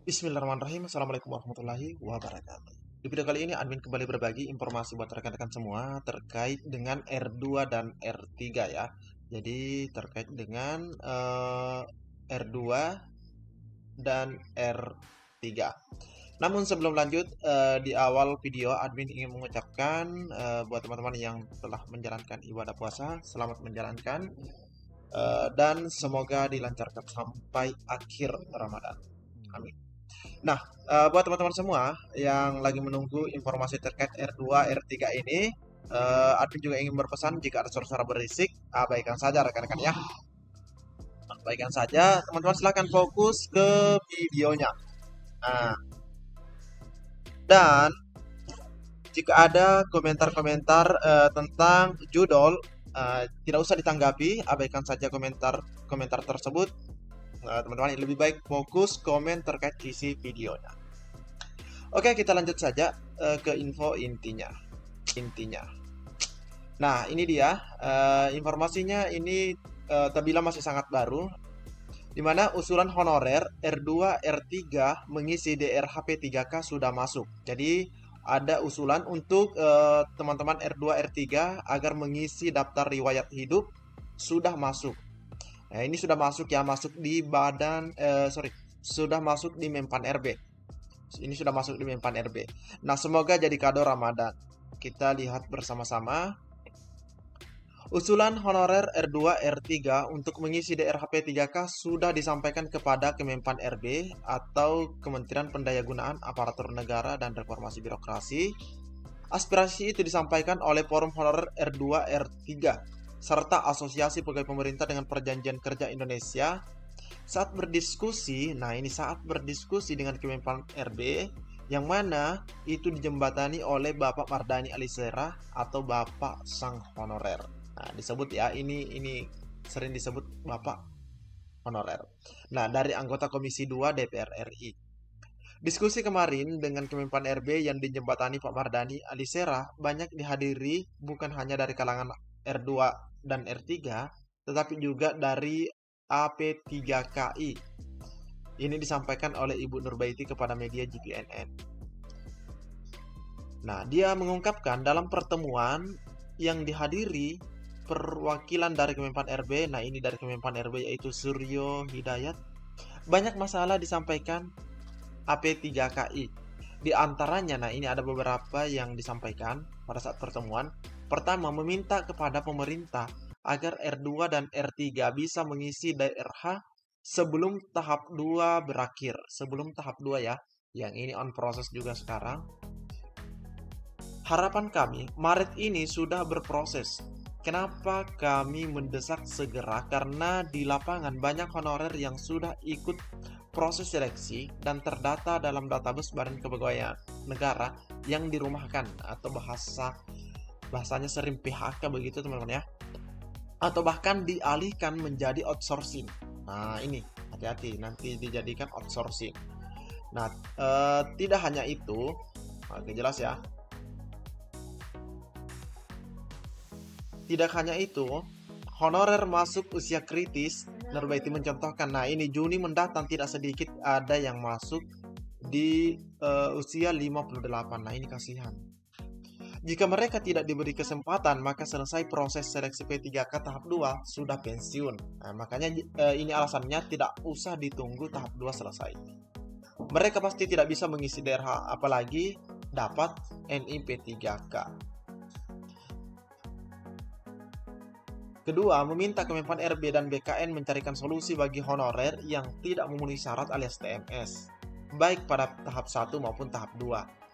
Bismillahirrahmanirrahim. Assalamualaikum warahmatullahi wabarakatuh. Di video kali ini admin kembali berbagi informasi buat rekan-rekan semua terkait dengan R2 dan R3 ya. Jadi terkait dengan R2 dan R3. Namun sebelum lanjut, di awal video admin ingin mengucapkan buat teman-teman yang telah menjalankan ibadah puasa, selamat menjalankan dan semoga dilancarkan sampai akhir Ramadan. Amin. Nah, buat teman-teman semua yang lagi menunggu informasi terkait R2, R3 ini, admin juga ingin berpesan jika ada suara-suara berisik, abaikan saja rekan-rekan ya. Abaikan saja, teman-teman silahkan fokus ke videonya. Nah, dan jika ada komentar-komentar tentang judul, tidak usah ditanggapi, abaikan saja komentar tersebut. Teman-teman lebih baik fokus komen terkait isi videonya. Oke, kita lanjut saja ke info intinya. Nah, ini dia informasinya. Ini terbilang masih sangat baru, di mana usulan honorer R2 R3 mengisi DRHP 3K sudah masuk. Jadi ada usulan untuk teman-teman R2 R3 agar mengisi daftar riwayat hidup sudah masuk. Nah, ini sudah masuk ya, masuk di sudah masuk di Mempan RB. Ini sudah masuk di Mempan RB. Nah, semoga jadi kado Ramadan. Kita lihat bersama-sama. Usulan honorer R2 R3 untuk mengisi DRHP 3K sudah disampaikan kepada Kemenpan RB atau Kementerian Pendayagunaan Aparatur Negara dan Reformasi Birokrasi. Aspirasi itu disampaikan oleh Forum Honorer R2 R3 serta Asosiasi Pegawai Pemerintah dengan Perjanjian Kerja Indonesia saat berdiskusi dengan Kemenpan RB, yang mana itu dijembatani oleh Bapak Mardani Alisera atau Bapak Sang Honorer. Nah, disebut ya, ini sering disebut Bapak Honorer. Nah, dari anggota Komisi 2 DPR RI. Diskusi kemarin dengan Kemenpan RB yang dijembatani Pak Mardani Alisera banyak dihadiri bukan hanya dari kalangan R2 dan R3, tetapi juga dari AP3KI. Ini disampaikan oleh Ibu Nurbaiti kepada media GPNN. Nah, dia mengungkapkan dalam pertemuan yang dihadiri perwakilan dari Kemenpan RB, nah ini dari Kemenpan RB yaitu Suryo Hidayat, banyak masalah disampaikan AP3KI. Di antaranya, nah ini ada beberapa yang disampaikan pada saat pertemuan. Pertama, meminta kepada pemerintah agar R2 dan R3 bisa mengisi DRH sebelum tahap 2 berakhir. Sebelum tahap 2 ya, yang ini on proses juga sekarang. Harapan kami, Maret ini sudah berproses. Kenapa kami mendesak segera? Karena di lapangan banyak honorer yang sudah ikut proses seleksi dan terdata dalam database Badan Kepegawaian Negara yang dirumahkan, atau bahasanya sering PHK begitu teman-teman ya, atau bahkan dialihkan menjadi outsourcing. Nah ini hati-hati, nanti dijadikan outsourcing. Nah, tidak hanya itu, oke jelas ya. Tidak hanya itu, honorer masuk usia kritis. Nurbaiti mencontohkan, nah ini Juni mendatang tidak sedikit ada yang masuk di usia 58. Nah ini kasihan. Jika mereka tidak diberi kesempatan, maka selesai proses seleksi P3K tahap 2 sudah pensiun. Nah, makanya ini alasannya tidak usah ditunggu tahap 2 selesai. Mereka pasti tidak bisa mengisi DRH, apalagi dapat NI P3K. Kedua, meminta Kemenpan RB dan BKN mencarikan solusi bagi honorer yang tidak memenuhi syarat alias TMS, baik pada tahap 1 maupun tahap 2.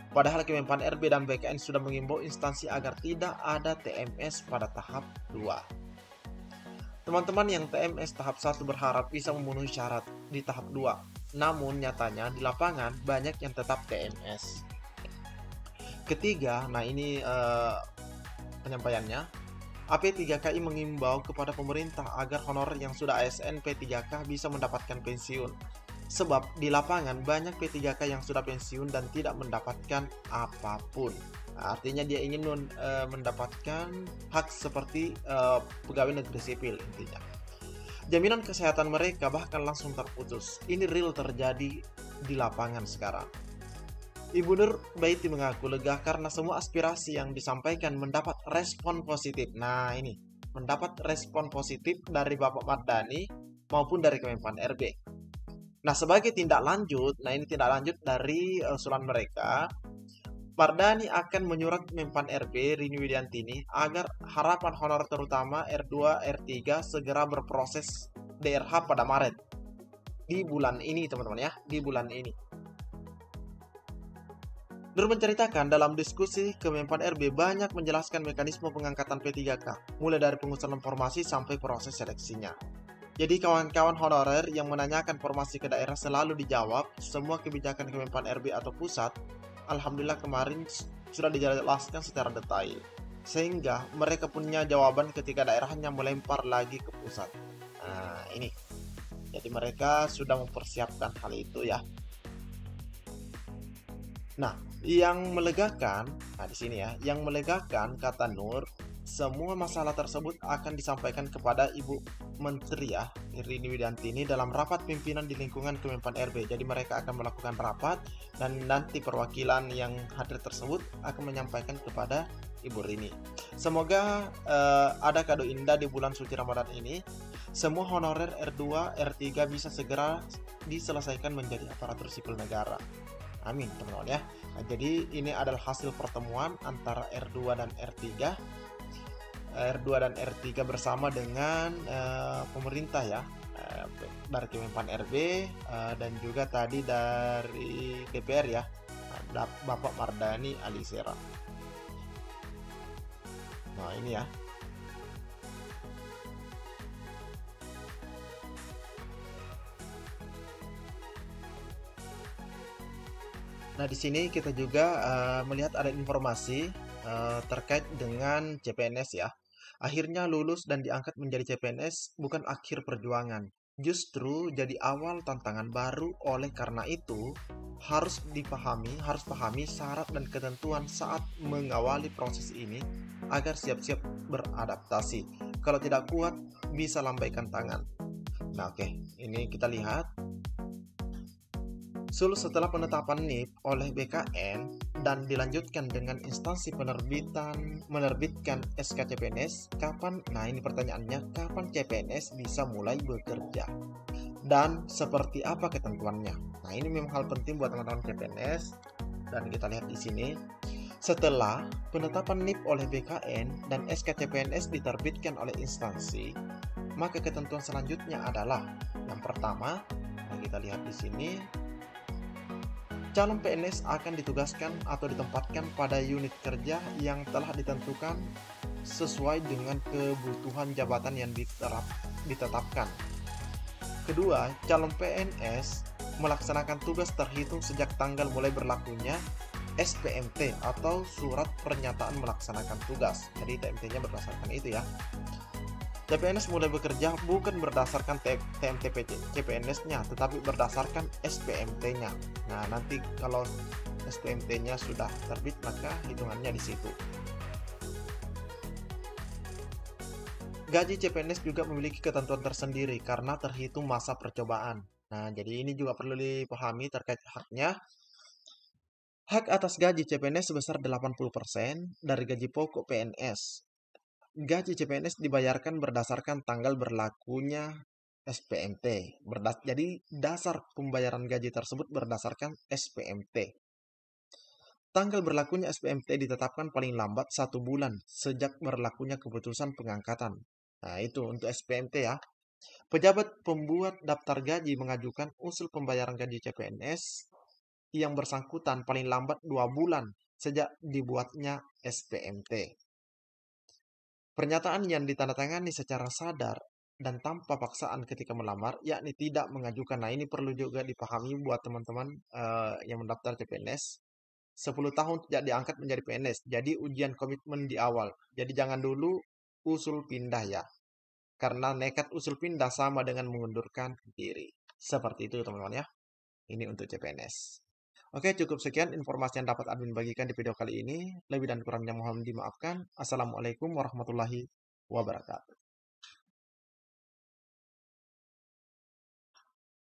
Padahal Kemenpan RB dan BKN sudah mengimbau instansi agar tidak ada TMS pada tahap 2. Teman-teman yang TMS tahap 1 berharap bisa memenuhi syarat di tahap 2. Namun nyatanya di lapangan banyak yang tetap TMS. Ketiga, nah ini penyampaiannya. AP3KI mengimbau kepada pemerintah agar honorer yang sudah ASN P3K bisa mendapatkan pensiun. Sebab di lapangan banyak P3K yang sudah pensiun dan tidak mendapatkan apapun. Nah, artinya dia ingin mendapatkan hak seperti pegawai negeri sipil intinya. Jaminan kesehatan mereka bahkan langsung terputus. Ini real terjadi di lapangan sekarang. Ibu Nur Baiti mengaku lega karena semua aspirasi yang disampaikan mendapat respon positif. Nah, ini mendapat respon positif dari Bapak Mardani maupun dari Kemenpan RB. Nah, sebagai tindak lanjut, nah ini tindak lanjut dari usulan mereka, Mardani akan menyurat Menpan RB Rini Widiantini agar harapan honor terutama R2, R3 segera berproses DRH pada Maret. Di bulan ini, teman-teman ya, di bulan ini. Nur menceritakan dalam diskusi Kemenpan RB banyak menjelaskan mekanisme pengangkatan P3K, mulai dari pengusulan formasi sampai proses seleksinya. Jadi kawan-kawan honorer yang menanyakan formasi ke daerah selalu dijawab, semua kebijakan Kemenpan RB atau pusat, alhamdulillah kemarin sudah dijelaskan secara detail. Sehingga mereka punya jawaban ketika daerahnya melempar lagi ke pusat. Nah, ini. Jadi mereka sudah mempersiapkan hal itu ya. Nah, yang melegakan, nah di sini ya, yang melegakan kata Nur, semua masalah tersebut akan disampaikan kepada Ibu Menteri ya, Rini Widiantini dalam rapat pimpinan di lingkungan Kemenpan RB. Jadi mereka akan melakukan rapat dan nanti perwakilan yang hadir tersebut akan menyampaikan kepada Ibu Rini. Semoga ada kado indah di bulan suci Ramadan ini. Semua honorer R2, R3 bisa segera diselesaikan menjadi aparatur sipil negara. Amin, teman-teman ya. Nah, jadi ini adalah hasil pertemuan antara R2 dan R3. R2 dan R3 bersama dengan pemerintah ya. Dari Kemenpan RB dan juga tadi dari DPR ya. Bapak Mardani Alisera. Nah, ini ya. Nah, di sini kita juga melihat ada informasi terkait dengan CPNS ya. Akhirnya lulus dan diangkat menjadi CPNS bukan akhir perjuangan. Justru jadi awal tantangan baru. Oleh karena itu, harus pahami syarat dan ketentuan saat mengawali proses ini agar siap-siap beradaptasi. Kalau tidak kuat, bisa lambaikan tangan. Nah, oke, ini kita lihat. Setelah penetapan NIP oleh BKN dan dilanjutkan dengan instansi menerbitkan SK CPNS, kapan? Nah, ini pertanyaannya, kapan CPNS bisa mulai bekerja? Dan seperti apa ketentuannya? Nah, ini memang hal penting buat teman-teman CPNS dan kita lihat di sini. Setelah penetapan NIP oleh BKN dan SK CPNS diterbitkan oleh instansi, maka ketentuan selanjutnya adalah yang pertama, nah kita lihat di sini, calon PNS akan ditugaskan atau ditempatkan pada unit kerja yang telah ditentukan sesuai dengan kebutuhan jabatan yang ditetapkan. Kedua, calon PNS melaksanakan tugas terhitung sejak tanggal mulai berlakunya SPMT atau Surat Pernyataan Melaksanakan Tugas. Jadi TMT-nya berdasarkan itu ya. CPNS mulai bekerja bukan berdasarkan TMT CPNS-nya, tetapi berdasarkan SPMT-nya. Nah, nanti kalau SPMT-nya sudah terbit, maka hitungannya di situ. Gaji CPNS juga memiliki ketentuan tersendiri karena terhitung masa percobaan. Nah, jadi ini juga perlu dipahami terkait haknya. Hak atas gaji CPNS sebesar 80% dari gaji pokok PNS. Gaji CPNS dibayarkan berdasarkan tanggal berlakunya SPMT. Jadi dasar pembayaran gaji tersebut berdasarkan SPMT. Tanggal berlakunya SPMT ditetapkan paling lambat 1 bulan sejak berlakunya keputusan pengangkatan. Nah, itu untuk SPMT ya. Pejabat pembuat daftar gaji mengajukan usul pembayaran gaji CPNS yang bersangkutan paling lambat 2 bulan sejak dibuatnya SPMT. Pernyataan yang ditandatangani secara sadar dan tanpa paksaan ketika melamar, yakni tidak mengajukan. Nah, ini perlu juga dipahami buat teman-teman yang mendaftar CPNS. 10 tahun tidak diangkat menjadi PNS. Jadi ujian komitmen di awal. Jadi jangan dulu usul pindah ya. Karena nekat usul pindah sama dengan mengundurkan diri. Seperti itu teman-teman ya. Ini untuk CPNS. Oke, cukup sekian informasi yang dapat admin bagikan di video kali ini. Lebih dan kurangnya mohon dimaafkan. Assalamualaikum warahmatullahi wabarakatuh.